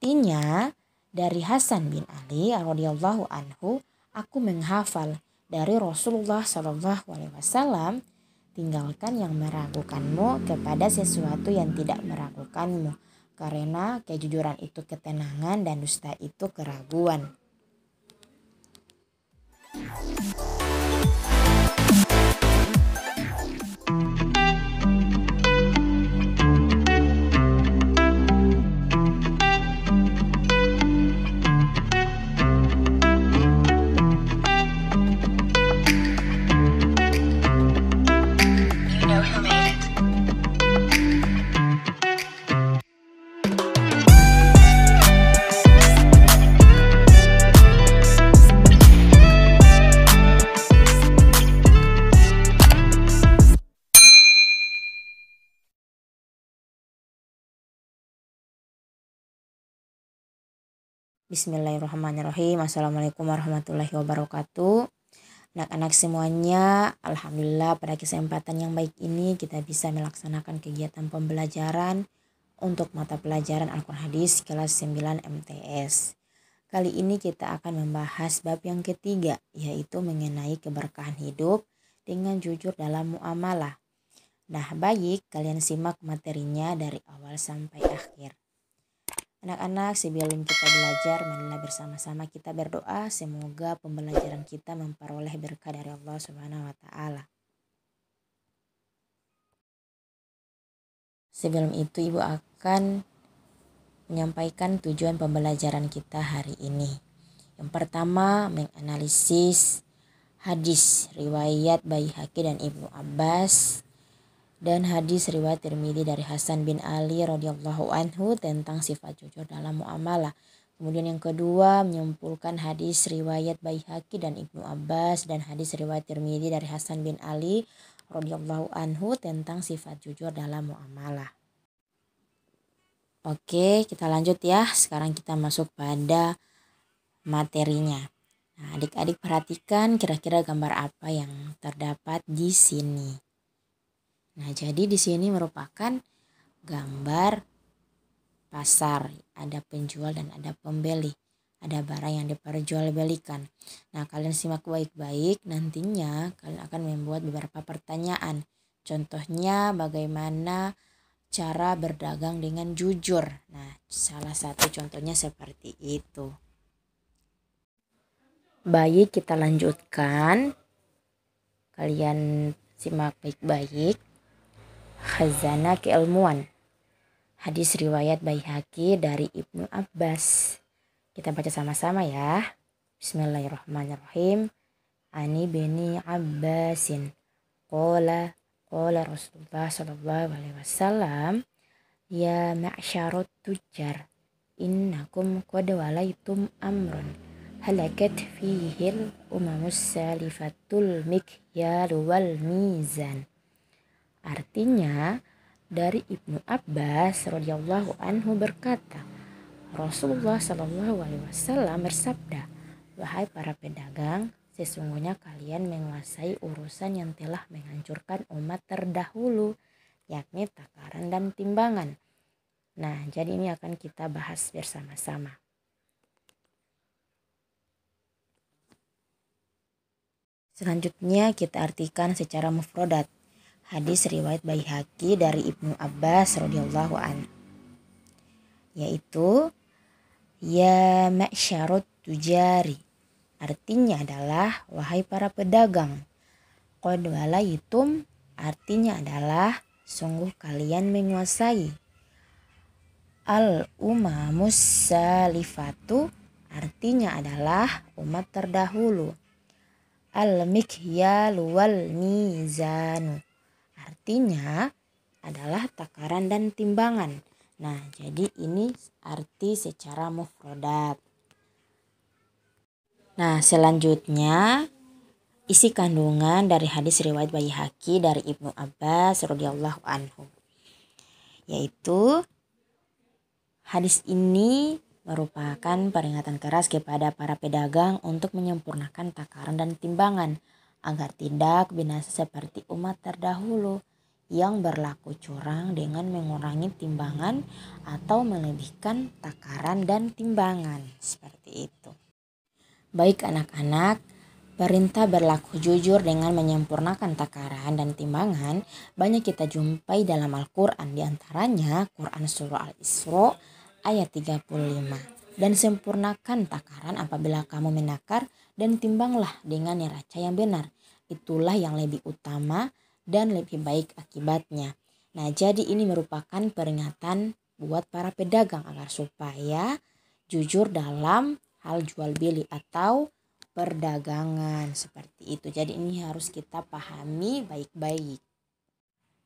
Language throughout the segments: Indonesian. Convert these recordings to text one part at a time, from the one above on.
Artinya dari Hasan bin Ali radhiyallahu anhu, aku menghafal dari Rasulullah Shallallahu alaihi wasallam, tinggalkan yang meragukanmu kepada sesuatu yang tidak meragukanmu, karena kejujuran itu ketenangan dan dusta itu keraguan. Bismillahirrahmanirrahim. Assalamualaikum warahmatullahi wabarakatuh. Anak-anak semuanya, alhamdulillah pada kesempatan yang baik ini kita bisa melaksanakan kegiatan pembelajaran untuk mata pelajaran Al-Quran Hadis kelas 9 MTS. Kali ini kita akan membahas bab yang ketiga, yaitu mengenai keberkahan hidup dengan jujur dalam muamalah. Nah, baik kalian simak materinya dari awal sampai akhir. Anak-anak, sebelum kita belajar, marilah bersama-sama kita berdoa semoga pembelajaran kita memperoleh berkah dari Allah Subhanahu wa taala. Sebelum itu Ibu akan menyampaikan tujuan pembelajaran kita hari ini. Yang pertama, menganalisis hadis riwayat Baihaqi dan Ibnu Abbas dan hadis riwayat Tirmidzi dari Hasan bin Ali radhiyallahu anhu tentang sifat jujur dalam muamalah. Kemudian yang kedua, menyimpulkan hadis riwayat Baihaqi dan Ibnu Abbas dan hadis riwayat Tirmidzi dari Hasan bin Ali radhiyallahu anhu tentang sifat jujur dalam muamalah. Oke, kita lanjut ya. Sekarang kita masuk pada materinya. Nah, adik-adik perhatikan kira-kira gambar apa yang terdapat di sini. Nah, jadi di sini merupakan gambar pasar. Ada penjual dan ada pembeli. Ada barang yang diperjualbelikan. Nah, kalian simak baik-baik. Nantinya kalian akan membuat beberapa pertanyaan. Contohnya bagaimana cara berdagang dengan jujur. Nah, salah satu contohnya seperti itu. Baik, kita lanjutkan. Kalian simak baik-baik. Khazanah keilmuan. Hadis riwayat Baihaqi dari Ibnu Abbas. Kita baca sama-sama ya. Bismillahirrahmanirrahim. Ani bin Abbasin. Qala Rasulullah sallallahu alaihi wasallam, ya ma'syarut tujar, innakum qad walaitum amrun halakat fihil umamus salifatul mikyal wal mizan. Artinya dari Ibnu Abbas radhiyallahu anhu berkata, Rasulullah Shallallahu alaihi wasallam bersabda, wahai para pedagang, sesungguhnya kalian menguasai urusan yang telah menghancurkan umat terdahulu, yakni takaran dan timbangan. Nah, jadi ini akan kita bahas bersama-sama. Selanjutnya kita artikan secara mufradat. Hadis riwayat Baihaqi dari Ibnu Abbas radhiyallahu anhu, yaitu ya ma'syarut tujari. Artinya adalah wahai para pedagang. Qad walaitum artinya adalah sungguh kalian menguasai. Al umamus salifatu artinya adalah umat terdahulu. Al mikyal wal mizanu artinya adalah takaran dan timbangan. Nah, jadi ini arti secara mufradat. Nah, selanjutnya isi kandungan dari hadis riwayat Baihaqi dari Ibnu Abbas radhiyallahu anhu. Yaitu hadis ini merupakan peringatan keras kepada para pedagang untuk menyempurnakan takaran dan timbangan agar tidak binasa seperti umat terdahulu yang berlaku curang dengan mengurangi timbangan atau melebihkan takaran dan timbangan. Seperti itu. Baik anak-anak, perintah berlaku jujur dengan menyempurnakan takaran dan timbangan banyak kita jumpai dalam Al-Quran. Di antaranya Quran Surah Al-Isra ayat 35. Dan sempurnakan takaran apabila kamu menakar dan timbanglah dengan neraca yang benar. Itulah yang lebih utama dan lebih baik akibatnya. Nah, jadi ini merupakan peringatan buat para pedagang agar supaya jujur dalam hal jual beli atau perdagangan seperti itu. Jadi ini harus kita pahami baik-baik.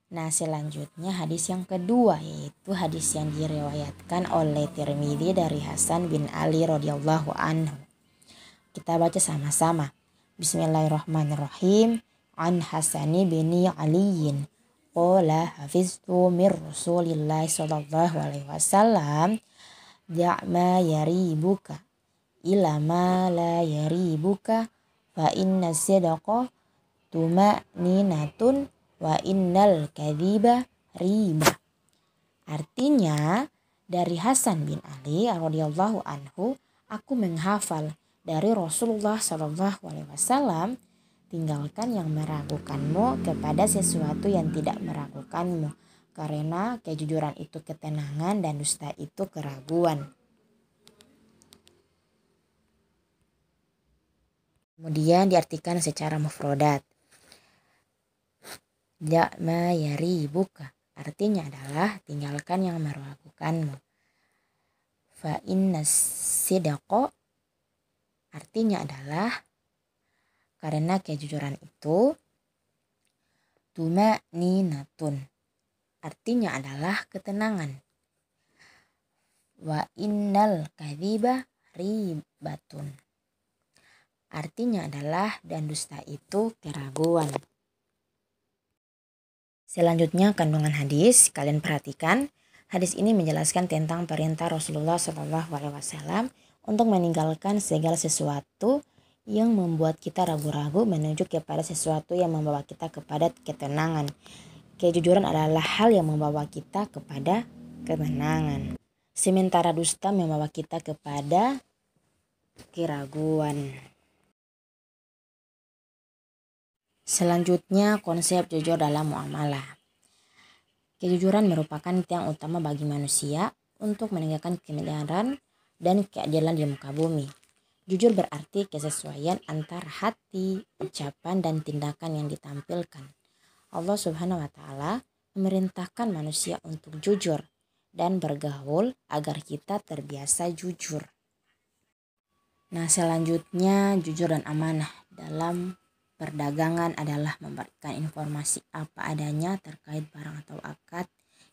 Nah, selanjutnya hadis yang kedua, yaitu hadis yang diriwayatkan oleh Tirmidzi dari Hasan bin Ali radhiyallahu anhu. Kita baca sama-sama. Bismillahirrahmanirrahim. An Hasani bin Aliyin qala hafiztu mir Rasulillah sallallahu alaihi wasallam da'ma yaribuka ila ma la yaribuka fa inna sidqa tuma'ninatun wa innal kadhiba riba. Artinya, dari Hasan bin Ali radhiyallahu anhu, aku menghafal dari Rasulullah sallallahu alaihi wasallam, tinggalkan yang meragukanmu kepada sesuatu yang tidak meragukanmu, karena kejujuran itu ketenangan dan dusta itu keraguan. Kemudian diartikan secara mufrodat. Da'ma yaribuka, artinya adalah tinggalkan yang meragukanmu. Fa inna sidqa, artinya adalah karena kejujuran itu. Tuma'ninatun, artinya adalah ketenangan. Wa innal kadhiba ribatun, artinya adalah dan dusta itu keraguan. Selanjutnya kandungan hadis, kalian perhatikan. Hadis ini menjelaskan tentang perintah Rasulullah SAW untuk meninggalkan segala sesuatu yang membuat kita ragu-ragu menuju kepada sesuatu yang membawa kita kepada ketenangan. Kejujuran adalah hal yang membawa kita kepada kemenangan. Sementara dusta membawa kita kepada keraguan. Selanjutnya konsep jujur dalam muamalah. Kejujuran merupakan tiang utama bagi manusia untuk menegakkan kebenaran dan keadilan di muka bumi. Jujur berarti kesesuaian antara hati, ucapan, dan tindakan yang ditampilkan. Allah Subhanahu wa Ta'ala memerintahkan manusia untuk jujur dan bergaul agar kita terbiasa jujur. Nah, selanjutnya jujur dan amanah dalam perdagangan adalah memberikan informasi apa adanya terkait barang atau akad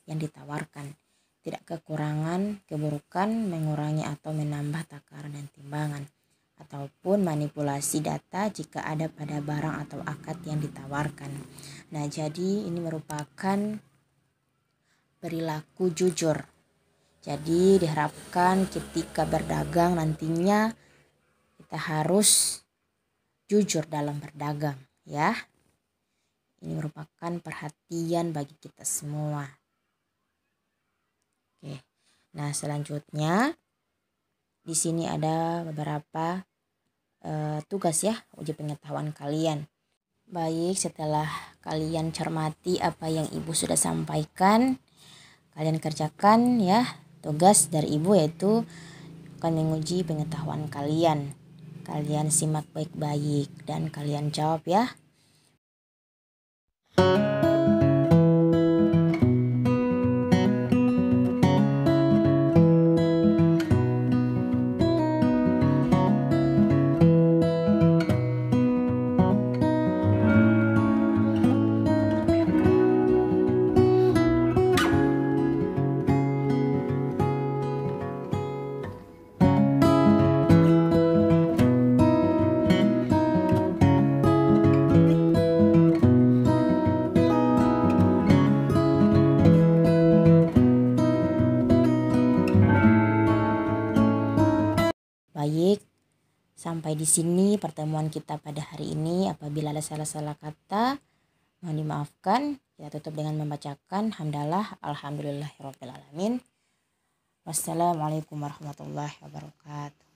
yang ditawarkan. Tidak kekurangan, keburukan, mengurangi atau menambah takaran dan timbangan, ataupun manipulasi data jika ada pada barang atau akad yang ditawarkan. Nah, jadi ini merupakan perilaku jujur. Jadi diharapkan ketika berdagang nantinya kita harus jujur dalam berdagang, ya. Ini merupakan perhatian bagi kita semua. Oke. Nah, selanjutnya di sini ada beberapa tugas ya, uji pengetahuan kalian. Baik, setelah kalian cermati apa yang Ibu sudah sampaikan, kalian kerjakan ya. Tugas dari Ibu yaitu akan menguji pengetahuan kalian. Kalian simak baik-baik dan kalian jawab ya. Baik, sampai di sini pertemuan kita pada hari ini. Apabila ada salah-salah kata, Mohon dimaafkan. Kita tutup dengan membacakan hamdalah alhamdulillahirabbil alamin. Wassalamualaikum warahmatullahi wabarakatuh.